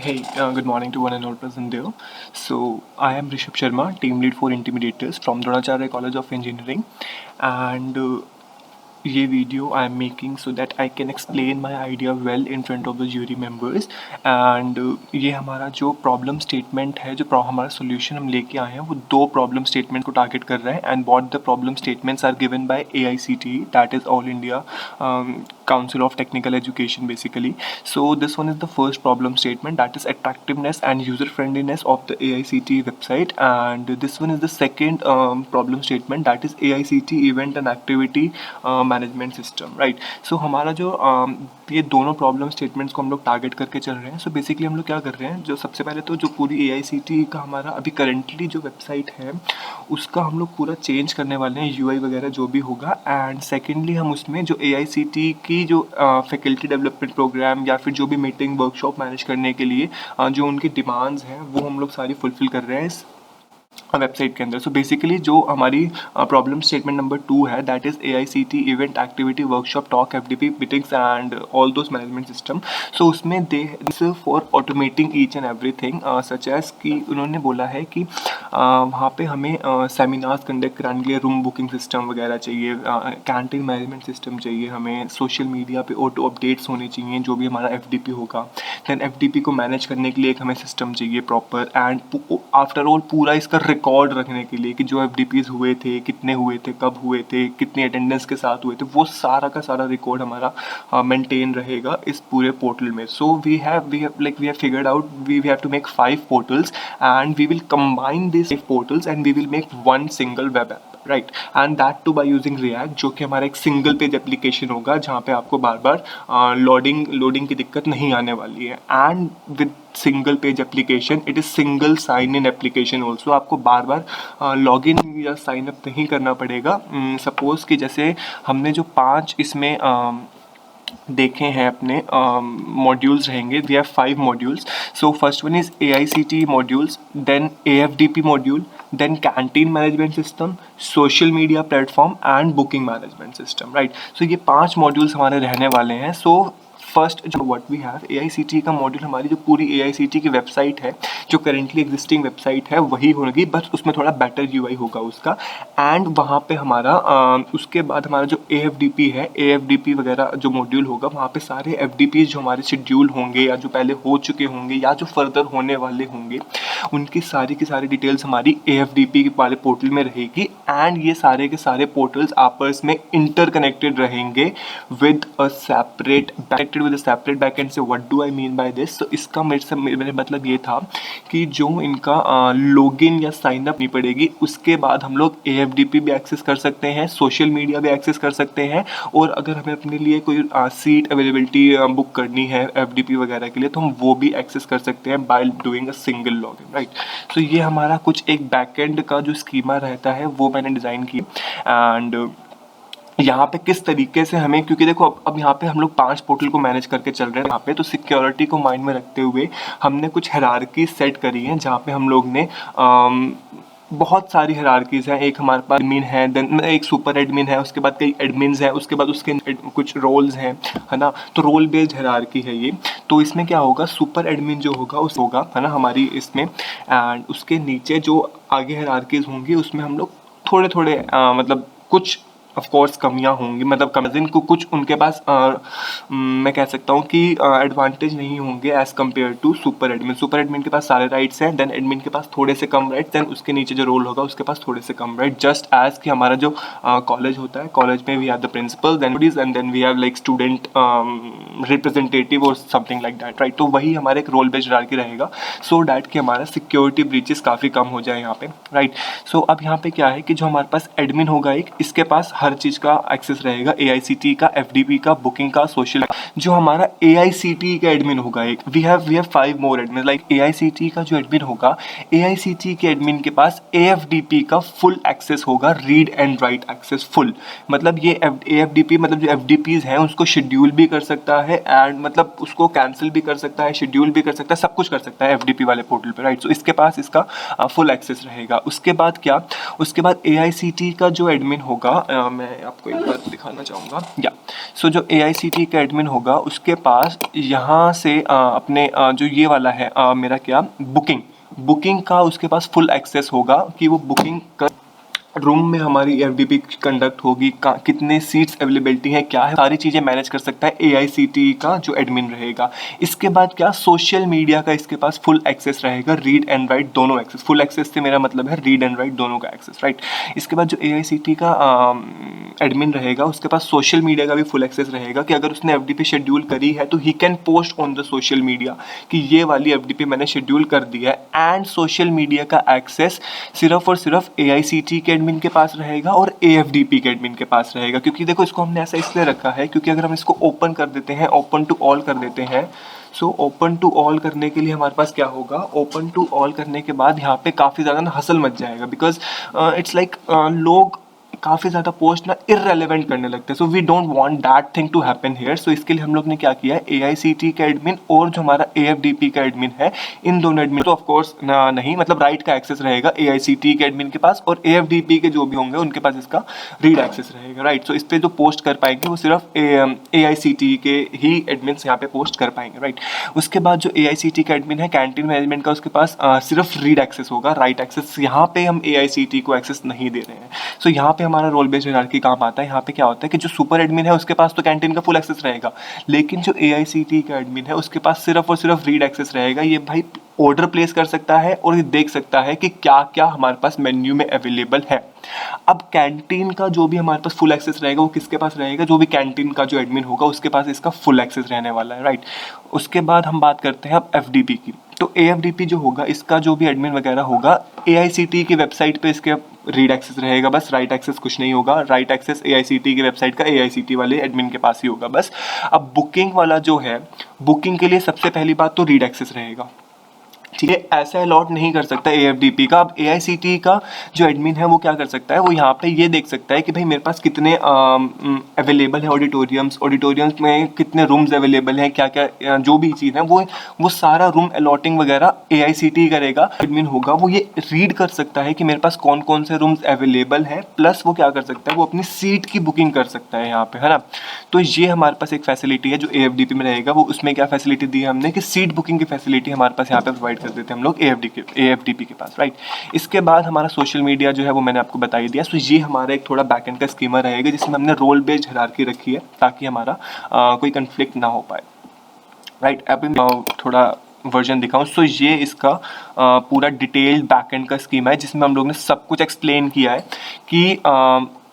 Hey, good morning to one and all present there. So, I am Rishabh Sharma, team lead for Intimidators from Dronacharya College of Engineering, and ये video I am making so that I can explain my idea well in front of the jury members and ये हमारा जो problem statement है, जो हमारा solution हम लेके आए हैं, वो दो प्रॉब्लम स्टेटमेंट को टारगेट कर रहे हैं and what the problem statements are given by AICTE, that is all India Council of Technical Education basically. So this one is the first problem statement, that is attractiveness and user friendliness of the AICTE website, and this one is the second problem statement, that is AICTE event and activity management system, right. So हमारा जो ये दोनों problem statements को हम लोग target करके चल रहे हैं. सो बेसिकली हम लोग क्या कर रहे हैं, जो सबसे पहले तो जो पूरी AICTE का हमारा अभी करंटली जो वेबसाइट है उसका हम लोग पूरा चेंज करने वाले हैं, UI वगैरह जो भी होगा. एंड सेकेंडली हम उसमें जो AICTE की जो फैकल्टी डेवलपमेंट प्रोग्राम या फिर जो भी मीटिंग वर्कशॉप मैनेज करने के लिए जो उनकी डिमांड्स हैं वो हम लोग सारी फुलफिल कर रहे हैं इस वेबसाइट के अंदर. सो बेसिकली जो हमारी प्रॉब्लम स्टेटमेंट नंबर 2 है, that is AICTE event activity workshop talk FDP meetings and all those management system. So उसमें they this for automating each and everything such as कि उन्होंने बोला है कि वहाँ पे हमें सेमिनार्स कंडक्ट कराने के लिए रूम बुकिंग सिस्टम वगैरह चाहिए, कैंटीन मैनेजमेंट सिस्टम चाहिए, हमें सोशल मीडिया पे ऑटो अपडेट्स होने चाहिए जो भी हमारा FDP होगा. दैन FDP को मैनेज करने के लिए एक हमें सिस्टम चाहिए प्रॉपर, एंड आफ्टर ऑल पूरा इसका रिकॉर्ड रखने के लिए कि जो FDPs हुए थे, कितने हुए थे, कब हुए थे, कितनी अटेंडेंस के साथ हुए थे, वो सारा का सारा रिकॉर्ड हमारा मेंटेन रहेगा इस पूरे पोर्टल में. So we have figured out we have to make 5 portals and we will combine this 5 portals and we will make one single web app, right. And that too by using React, जो कि हमारा एक single page application होगा जहाँ पे आपको बार बार loading की दिक्कत नहीं आने वाली है. And with single page application it is single sign in application also, आपको बार बार लॉग इन या साइन अप नहीं करना पड़ेगा. सपोज़ कि जैसे हमने जो 5 इसमें देखे हैं अपने मॉड्यूल्स रहेंगे, we have 5 modules. So first one is AICTE modules, then AFDP module, then canteen management system, social media platform and booking management system, right. So ये 5 मॉड्यूल्स हमारे रहने वाले हैं. सो फर्स्ट जो व्हाट वी हैव, AICTE का module हमारी जो पूरी AICTE की वेबसाइट है, जो करेंटली एग्जिस्टिंग वेबसाइट है वही होगी, बस उसमें थोड़ा बेटर UI होगा उसका. एंड वहाँ पे हमारा उसके बाद हमारा जो AFDP है, AFDP वगैरह जो मॉड्यूल होगा, वहाँ पे सारे FDPs जो हमारे शेड्यूल होंगे या जो पहले हो चुके होंगे या जो फर्दर होने वाले होंगे, उनकी सारी की सारी डिटेल्स हमारी AFDP वाले पोर्टल में रहेगी. एंड ये सारे के सारे पोर्टल्स आपस में इंटरकनेक्टेड रहेंगे विद अ सेपरेट बैकएंड. से what do I mean by this, तो इसका मेरे मतलब ये था कि जो इनका लॉगिन या साइन अप नहीं पड़ेगी, उसके बाद हम लोग AFDP भी एक्सेस कर सकते हैं, सोशल मीडिया भी एक्सेस कर सकते हैं, और अगर हमें अपने लिए कोई सीट अवेलेबिलिटी बुक करनी है FDP वगैरह के लिए तो हम वो भी एक्सेस कर सकते हैं by doing a single login, right. तो ये हमारा कुछ एक बैकएंड का जो स्कीमा रहता है वो मैंने डिज़ाइन की. एंड यहाँ पे किस तरीके से हमें, क्योंकि देखो अब यहाँ पे हम लोग 5 पोर्टल को मैनेज करके चल रहे हैं यहाँ पे, तो सिक्योरिटी को माइंड में रखते हुए हमने कुछ हायरार्की सेट करी है जहाँ पे हम लोग ने बहुत सारी हायरार्कीज़ हैं. एक हमारे पास एडमिन है, देन एक सुपर एडमिन है, उसके बाद कई एडमिन्स हैं, उसके बाद उसके कुछ रोल्स हैं, है ना. तो रोल बेस्ड हायरार्की है ये. तो इसमें क्या होगा, सुपर एडमिन जो होगा उस होगा, है ना, हमारी इसमें. एंड उसके नीचे जो आगे हायरार्कीज़ होंगी उसमें हम लोग थोड़े थोड़े मतलब कुछ ऑफ कोर्स कमियां होंगी, मतलब कमजिन को कुछ उनके पास मैं कह सकता हूँ कि एडवांटेज नहीं होंगे as compare to super admin. Super admin के पास सारे राइट्स हैं, देन एडमिन के पास थोड़े से कम राइट्स, देन उसके नीचे जो रोल होगा उसके पास थोड़े से कम राइट. जस्ट एज कि हमारा जो कॉलेज होता है, कॉलेज में we have the principal and then we have like student representative और समथिंग लाइक दैट, राइट. तो वही हमारे एक रोल बेस्ड हायरार्की रहेगा, सो डैट कि हमारा सिक्योरिटी ब्रीचेस काफ़ी कम हो जाए यहाँ पे, राइट. सो अब यहाँ पे क्या है कि जो हमारे पास एडमिन होगा एक, इसके पास हर चीज़ का एक्सेस रहेगा, AICTE का, FDP का, बुकिंग का, सोशल. जो हमारा AICTE का एडमिन होगा एक, we have 5 more admin, like AICTE का जो एडमिन होगा, AICTE के एडमिन के पास AFDP का फुल एक्सेस होगा, read and write access full. मतलब ये AFDP मतलब जो FDPs हैं उसको शेड्यूल भी कर सकता है एंड मतलब उसको कैंसिल भी कर सकता है, शेड्यूल भी कर सकता है, सब कुछ कर सकता है FDP वाले पोर्टल पे, राइट. सो इसके पास इसका फुल एक्सेस रहेगा. उसके बाद क्या, उसके बाद AICTE का जो एडमिन होगा, मैं आपको एक बार दिखाना चाहूँगा। या सो जो AICTE का एडमिन होगा उसके पास यहाँ से अपने जो ये वाला है मेरा क्या बुकिंग का उसके पास फुल एक्सेस होगा कि वो बुकिंग कर रूम में हमारी FDP कंडक्ट होगी, कितने सीट्स अवेलेबिलिटी है, क्या है, सारी चीज़ें मैनेज कर सकता है AICTE का जो एडमिन रहेगा। इसके बाद क्या, सोशल मीडिया का इसके पास फुल एक्सेस रहेगा, रीड एंड राइट दोनों एक्सेस। फुल एक्सेस से मेरा मतलब है रीड एंड राइट दोनों का एक्सेस, राइट। इसके बाद जो AICTE का एडमिन रहेगा उसके पास सोशल मीडिया का भी फुल एक्सेस रहेगा कि अगर उसने FDP शेड्यूल करी है तो he can post on the social media कि ये वाली FDP मैंने शेड्यूल कर दी है। एंड सोशल मीडिया का एक्सेस सिर्फ और सिर्फ AICTE के एडमिन के पास रहेगा और AFDP के एडमिन के पास रहेगा। क्योंकि देखो इसको हमने ऐसा इसलिए रखा है क्योंकि अगर हम इसको ओपन कर देते हैं, ओपन टू ऑल कर देते हैं, सो ओपन टू ऑल करने के लिए हमारे पास क्या होगा, ओपन टू ऑल करने के बाद यहाँ पे काफ़ी ज़्यादा ना हसल मच जाएगा। बिकॉज इट्स लाइक लोग काफ़ी ज़्यादा पोस्ट ना इररेलेवेंट करने लगते हैं। So we don't want that thing to happen here. So इसके लिए हम लोग ने क्या किया है, AICTE का एडमिन और जो हमारा AFDP का एडमिन है, इन दोनों एडमिन तो ऑफकोर्स नहीं, मतलब राइट का एक्सेस रहेगा AICTE के एडमिन के पास, और AFDP के जो भी होंगे उनके पास इसका रीड एक्सेस रहेगा, राइट। सो इस पर जो पोस्ट कर पाएंगे वो सिर्फ AICTE के ही एडमिन्स यहाँ पे पोस्ट कर पाएंगे, राइट। उसके बाद जो AICTE का एडमिन है, कैंटीन मैनेजमेंट का, उसके पास सिर्फ रीड एक्सेस होगा, राइट एक्सेस यहाँ पे हम AICTE को एक्सेस नहीं दे रहे हैं। सो यहाँ पे हमारा रोल बेस्ड हायरार्की काम आता है। यहाँ पे क्या होता है कि जो सुपर एडमिन है उसके पास तो कैंटीन का फुल एक्सेस रहेगा, लेकिन जो AICTE का एडमिन है उसके पास सिर्फ और सिर्फ रीड एक्सेस रहेगा। ये भाई ऑर्डर प्लेस कर सकता है और ये देख सकता है कि क्या क्या हमारे पास मेन्यू में अवेलेबल है। अब कैंटीन का जो भी हमारे पास फुल एक्सेस रहेगा वो किसके पास रहेगा, जो भी कैंटीन का जो एडमिन होगा उसके पास इसका फुल एक्सेस रहने वाला है, राइट। उसके बाद हम बात करते हैं अब FDP की। तो AFDP जो होगा, इसका जो भी एडमिन वगैरह होगा, AICTE की वेबसाइट पे इसके रीड एक्सेस रहेगा बस, राइट एक्सेस कुछ नहीं होगा। राइट एक्सेस AICTE की वेबसाइट का AICTE वाले एडमिन के पास ही होगा बस। अब बुकिंग वाला जो है, बुकिंग के लिए सबसे पहली बात तो रीड एक्सेस रहेगा, ठीक है। ऐसा अलॉट नहीं कर सकता AFDP का। अब AICTE का जो एडमिन है वो क्या कर सकता है, वो यहाँ पे ये देख सकता है कि भाई मेरे पास कितने अवेलेबल है ऑडिटोरियम्स में कितने रूम्स अवेलेबल हैं, क्या क्या जो भी चीज़ है वो सारा रूम अलॉटिंग वगैरह AICTE करेगा। एडमिन होगा वो ये रीड कर सकता है कि मेरे पास कौन कौन से रूम्स अवेलेबल हैं, प्लस वो क्या कर सकता है, वो अपनी सीट की बुकिंग कर सकता है यहाँ पे, है ना। तो ये हमारे पास एक फैसिलिटी है जो AFDP में रहेगा। वो उसमें क्या फैसिलिटी दी है हमने कि सीट बुकिंग की फैसिलिटी हमारे पास यहाँ पे प्रोवाइड कर देते हैं हम लोग AFDP के पास, राइट। इसके बाद हमारा सोशल मीडिया जो है वो मैंने आपको बता ही दिया। सो ये हमारा एक थोड़ा बैकएंड का स्कीमा रहेगा जिसमें हमने रोल बेस्ड हायरार्की रखी है ताकि हमारा कोई कंफ्लिक्ट ना हो पाए, राइट। अब मैं थोड़ा वर्जन दिखाऊं। सो ये इसका पूरा डिटेल्ड बैकएंड का स्कीमा है जिसमें हम लोग ने सब कुछ एक्सप्लेन किया है कि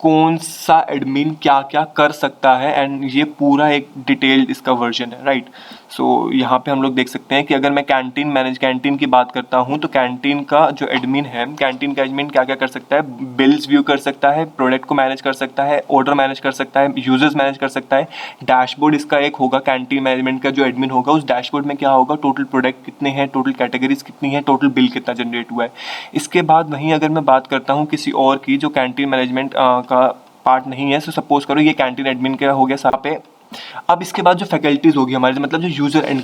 कौन सा एडमिन क्या क्या कर सकता है, एंड ये पूरा एक डिटेल्ड इसका वर्जन है, राइट। सो यहाँ पे हम लोग देख सकते हैं कि अगर मैं कैंटीन की बात करता हूँ तो कैंटीन का जो एडमिन है, कैंटीन का एडमिन क्या क्या कर सकता है, बिल्स व्यू कर सकता है, प्रोडक्ट को मैनेज कर सकता है, ऑर्डर मैनेज कर सकता है, यूजर्स मैनेज कर सकता है। डैशबोर्ड इसका एक होगा, कैंटीन मैनेजमेंट का जो एडमिन होगा उस डैशबोर्ड में क्या होगा, टोटल प्रोडक्ट कितने हैं, टोटल कैटेगरीज कितनी है, टोटल बिल कितना जनरेट हुआ है। इसके बाद वहीं अगर मैं बात करता हूँ किसी और की जो कैंटीन मैनेजमेंट का पार्ट नहीं है, सो सपोज करो ये कैंटीन एडमिन का हो गया यहाँ पे। अब इसके बाद जो फैकल्टीज होगी हमारे, मतलब जो यूजर एंड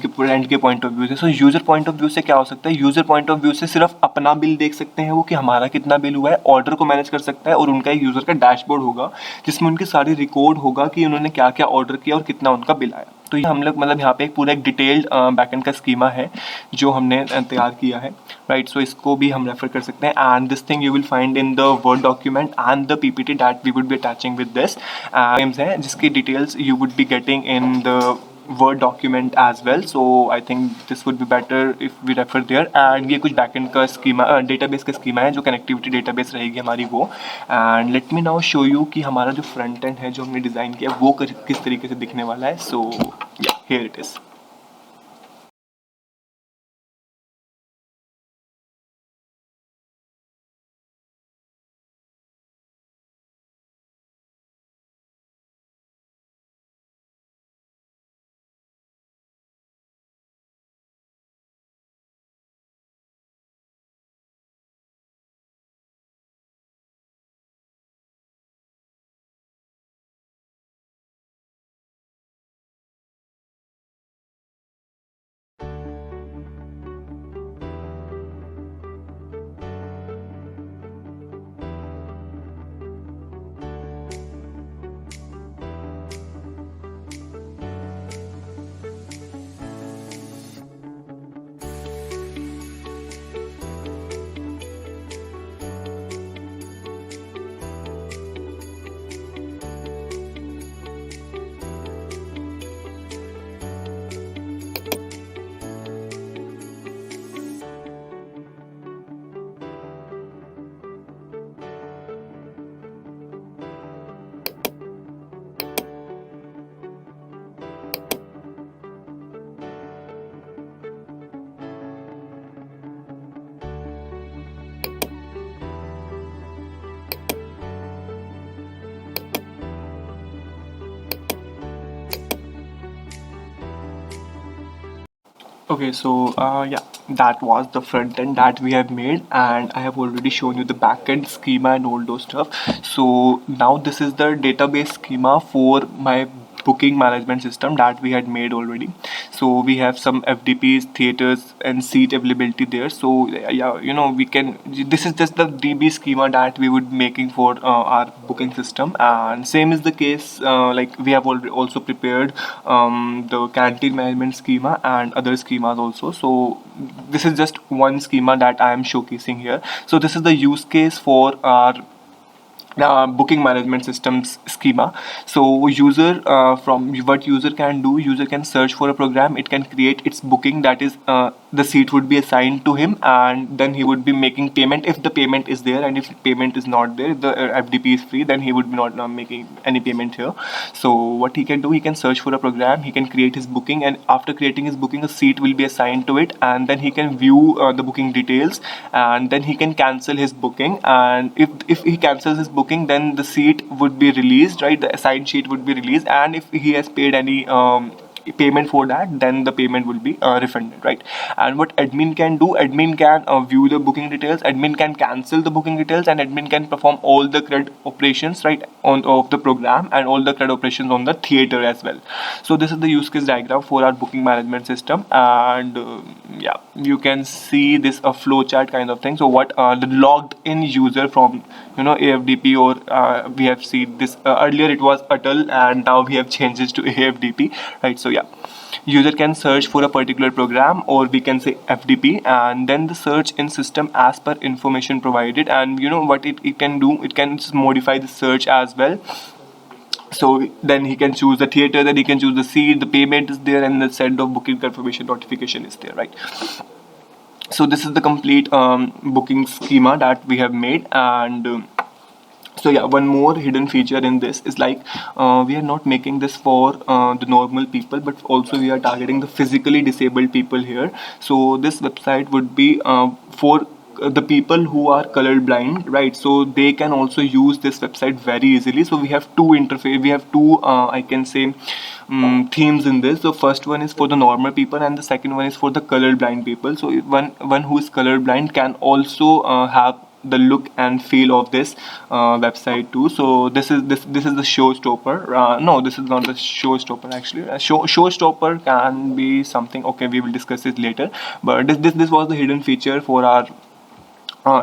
के पॉइंट ऑफ व्यू से, सो यूजर पॉइंट ऑफ व्यू से क्या हो सकता है, यूजर पॉइंट ऑफ व्यू से सिर्फ अपना बिल देख सकते हैं वो कि हमारा कितना बिल हुआ है, ऑर्डर को मैनेज कर सकता है, और उनका एक यूजर का डैशबोर्ड होगा जिसमें उनकी सारी रिकॉर्ड होगा कि उन्होंने क्या क्या ऑर्डर किया और कितना उनका बिल आया। तो ये हम लोग मतलब यहाँ पे एक पूरा एक डिटेल्ड बैकएंड का स्कीमा है जो हमने तैयार किया है, राइट। सो इसको भी हम रेफर कर सकते हैं, and this thing you will find in the Word document and the PPT that we would be attaching with this है, जिसकी details you would be getting in the Word document as well. So I think this would be better if we refer there. And ये कुछ backend का schema, database का schema है जो connectivity database रहेगी हमारी वो। And let me now show you कि हमारा जो फ्रंट एंड है जो हमने डिज़ाइन किया वो किस तरीके से दिखने वाला है। सो या here it is. Okay, so yeah, that was the front end that we have made, and I have already shown you the backend schema and all those stuff. So now this is the database schema for my booking management system that we had made already. So we have some FDPs, theaters, and seat availability there. So yeah, we can. This is just the DB schema that we would making for our booking system, and same is the case. Like we have already also prepared the canteen management schema and other schemas also. So this is just one schema that I am showcasing here. So this is the use case for our booking management systems schema. So from what user can do, user can search for a program, it can create its booking, that is the seat would be assigned to him, and then he would be making payment if the payment is there, and if payment is not there, if the FDP is free, then he would be not making any payment here. So what he can do, he can search for a program, he can create his booking, and after creating his booking, a seat will be assigned to it, and then he can view the booking details, and then he can cancel his booking. And if he cancels his booking, then the seat would be released, right? The assigned seat would be released, and if he has paid any payment for that, then the payment will be refunded, right? And what admin can do, admin can view the booking details, admin can cancel the booking details, and admin can perform all the CRUD operations, right, on of the program, and all the CRUD operations on the theater as well. So this is the use case diagram for our booking management system, and yeah, you can see this a flow chart kind of thing. So what the logged in user from AFDP, or we have seen this earlier it was Atal, and now we have changed it to AFDP, right? So yeah, user can search for a particular program, or we can say FDP, and then the search in system as per information provided. And what it can do, it can modify the search as well. So then he can choose the theater, then he can choose the seat, the payment is there, and the send of booking confirmation notification is there, right? So this is the complete booking schema that we have made. And so yeah, one more hidden feature in this is like we are not making this for the normal people, but also we are targeting the physically disabled people here. So this website would be for the people who are color blind, right? So they can also use this website very easily. So we have two I can say themes in this. The first one is for the normal people, and the second one is for the color blind people. So one who is color blind can also have the look and feel of this website too. So this is the showstopper. No, this is not the showstopper actually. Showstopper can be something. Okay, we will discuss it later. But this was the hidden feature for our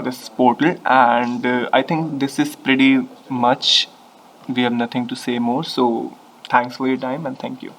this portal, and I think this is pretty much. We have nothing to say more. So thanks for your time, and thank you.